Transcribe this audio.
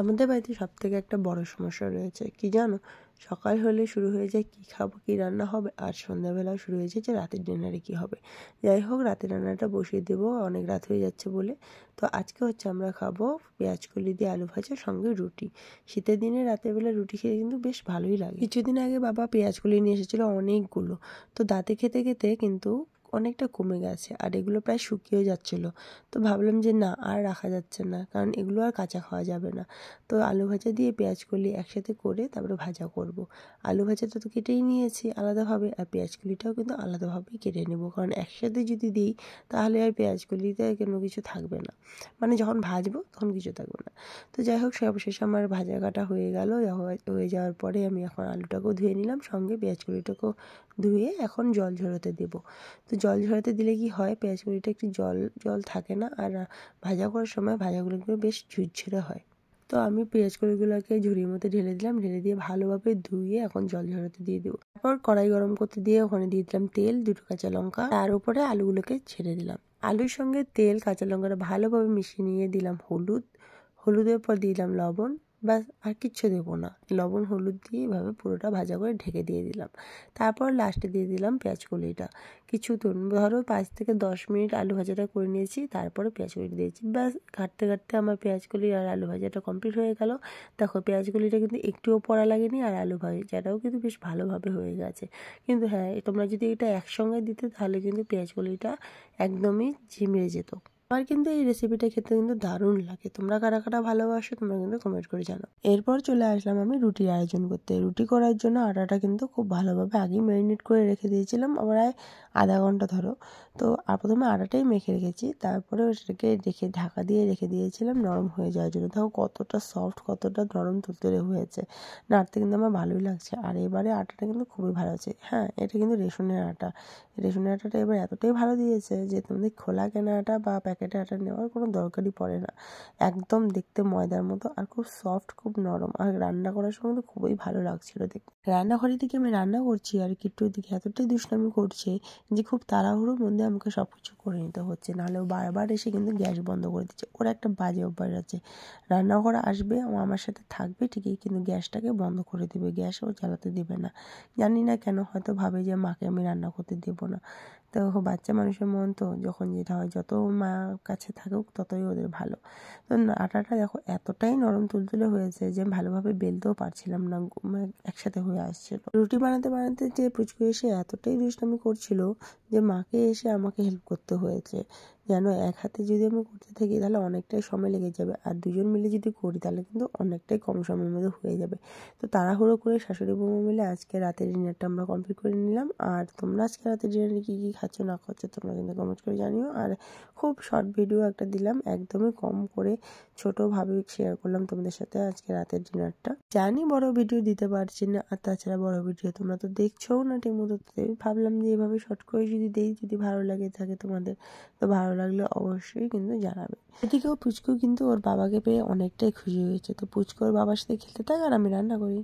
আমাদের বাড়িতে সবথেকে একটা বড় সমস্যা রয়েছে কি জানো, সকাল হলে শুরু হয়ে যায় কি খাবো কি রান্না হবে, আর সন্ধ্যাবেলাও শুরু হয়েছে যে রাতের ডিনারে কি হবে। যাই হোক, রাতের রান্নাটা বসিয়ে দেবো, অনেক রাত হয়ে যাচ্ছে বলে। তো আজকে হচ্ছে আমরা খাবো পেঁয়াজ কলি দিয়ে আলু ভাজা সঙ্গে রুটি। শীতের দিনে রাতের বেলা রুটি খেতে কিন্তু বেশ ভালোই লাগে। কিছুদিন আগে বাবা পেঁয়াজ কলি নিয়ে এসেছিলো অনেকগুলো, তো দাঁতে খেতে খেতে কিন্তু অনেকটা কমে গেছে, আর এগুলো প্রায় শুকিয়েও যাচ্ছিলো। তো ভাবলাম যে না, আর রাখা যাচ্ছে না, কারণ এগুলো আর কাঁচা খাওয়া যাবে না। তো আলু ভাজা দিয়ে পেঁয়াজ কলি একসাথে করে তারপরে ভাজা করব। আলু ভাজাটা তো কেটেই নিয়েছি আলাদাভাবে, আর পেঁয়াজ কলিটাও কিন্তু আলাদাভাবেই কেটে নেব, কারণ একসাথে যদি দিই তাহলে আর পেঁয়াজ কলিতে কোনো কিছু থাকবে না, মানে যখন ভাজবো তখন কিছু থাকবে না। তো যাই হোক, সর্বশেষে আমার ভাজা কাটা হয়ে গেল। হয়ে যাওয়ার পরে আমি এখন আলুটাকেও ধুয়ে নিলাম, সঙ্গে পেঁয়াজ কলিটাকেও ধুয়ে এখন জল ঝরাতে দেবো। তো জল ঝরাতে দিলে কি হয়, পেঁয়াজ কলিটা একটু জল জল থাকে না, আর ভাজা করার সময় ভাজাগুলো বেশ ঝুরঝুরে হয়। তো আমি পেঁয়াজ কলিগুলোকে ঝুড়ির মধ্যে ঢেলে দিলাম, ঢেলে দিয়ে ভালোভাবে ধুয়ে এখন জল ঝরাতে দিয়ে দেবো। তারপর কড়াই গরম করতে দিয়ে ওখানে দিয়ে দিলাম তেল, দুটো কাঁচা লঙ্কা, তার উপরে আলুগুলোকে ছেড়ে দিলাম। আলুর সঙ্গে তেল কাঁচা লঙ্কাটা ভালোভাবে মিশিয়ে নিয়ে দিলাম হলুদের পর দিলাম লবণ, ব্যাস আর কিচ্ছু দেবো না। লবণ হলুদ দিয়ে এভাবে পুরোটা ভাজা করে ঢেকে দিয়ে দিলাম। তারপর লাস্টে দিয়ে দিলাম পেঁয়াজ কলিটা। ধরো 5 থেকে 10 মিনিট আলু ভাজাটা করে নিয়েছি, তারপরে পেঁয়াজ কলিটা দিয়েছি। ব্যাস কাটতে কাটতে আমার পেঁয়াজ কলি আর আলু ভাজাটা কমপ্লিট হয়ে গেল। দেখো, পেঁয়াজ কলিটা কিন্তু একটুও পোড়া লাগেনি, আর আলু ভাজাটাও কিন্তু বেশ ভালোভাবে হয়ে গেছে। কিন্তু হ্যাঁ, তোমরা যদি এটা একসঙ্গে দিতে তাহলে কিন্তু পেঁয়াজ কলিটা একদমই ঝিমিয়ে যেত। আমার কিন্তু এই রেসিপিটা খেতে কিন্তু দারুণ লাগে। তোমরা কারা কারা ভালোবাসো তোমরা কিন্তু কমেন্ট করে জানাও। এরপর চলে আসলাম আমি রুটির আয়োজন করতে। রুটি করার জন্য আটাটা কিন্তু খুব ভালোভাবে আগেই ম্যারিনেট করে রেখে দিয়েছিলাম, প্রায় আধা ঘন্টা ধরো। তো আর প্রথমে আটাটাই মেখে রেখেছি, তারপরে সেটাকে ঢাকা দিয়ে রেখে দিয়েছিলাম নরম হয়ে যাওয়ার জন্য। দেখো কতটা সফট, কতটা নরম তুলতুলে হয়েছে, নাড়তে কিন্তু আমার ভালোই লাগছে। আর এবারে আটাটা কিন্তু খুবই ভালো আছে। হ্যাঁ, এটা কিন্তু রেশনের আটা। রেশনের আটাটা এবার এতটাই ভালো দিয়েছে যে তোমাদের খোলা কেনা আটা বা প্যাকেটের আটা নেওয়ার কোনো দরকারই পড়ে না। একদম দেখতে ময়দার মতো, আর খুব সফট, খুব নরম, আর রান্না করার সময় তো খুবই ভালো লাগছিল দেখতে। রান্নাঘরের দিকে আমি রান্না করছি আর কিট্টুর দিকে এতটাই দুষ্টামি করছে যে খুব তাড়াহুড়োর মধ্যে আমাকে সব কিছু করে নিতে হচ্ছে, নাহলে ও বারবার এসে কিন্তু গ্যাস বন্ধ করে দিচ্ছে। ওর একটা বাজে অভ্যাস আছে, রান্নাঘরে আসবে, ও আমার সাথে থাকবে ঠিকই, কিন্তু গ্যাসটাকে বন্ধ করে দেবে, গ্যাস ও জ্বালাতে দেবে না। জানি না কেন, হয়তো ভাবে যে মাকে আমি রান্না করতে দেবো না। তো বাচ্চা মানুষের মন তো, যখন যেটা হয়, যত মা কাছে থাকুক ততই ওদের ভালো। তো আটাটা দেখো এতটাই নরম তুলতুলে হয়েছে যে আমি ভালোভাবে বেলতেও পারছিলাম না, একসাথে হয়ে আসছিল। রুটি বানাতে বানাতে যে পুচকু এসে এতটাই দুষ্টামি করছিল যে মাকে এসে আমাকে হেল্প করতে হয়েছে। যেন এক হাতে যদি আমি করতে থাকি তাহলে অনেকটাই সময় লেগে যাবে, আর দুজন মিলে যদি করি তাহলে কিন্তু অনেকটাই কম সময়ের মধ্যে হয়ে যাবে। তো তাড়াহুড়ো করে শাশুড়ি বৌমা মিলে আজকে রাতের ডিনারটা আমরা কমপ্লিট করে নিলাম। আর তোমরা আজকে রাতের ডিনারে কী কী খাচ্ছ না খাচ্ছ তোমরা কিন্তু কমেন্ট করে জানিও। আর খুব শর্ট ভিডিও একটা দিলাম, একদমই কম করে ছোটোভাবে শেয়ার করলাম তোমাদের সাথে আজকে রাতের ডিনারটা। জানি বড় ভিডিও দিতে পারছি না, আর তাছাড়া বড় ভিডিও তোমরা তো দেখছোও না ঠিক মতো, ভাবলাম যে এভাবে শর্ট করে যদি দেই, যদি ভালো লাগে থাকে তোমাদের, তো ভালো লাগলে অবশ্যই কিন্তু জানাবে। এদিকেও পুচকু কিন্তু ওর বাবাকে পেয়ে অনেকটাই খুশি হয়েছে। তো পুচকু ওর বাবার সাথে খেলতে থাক আর আমি রান্না করি।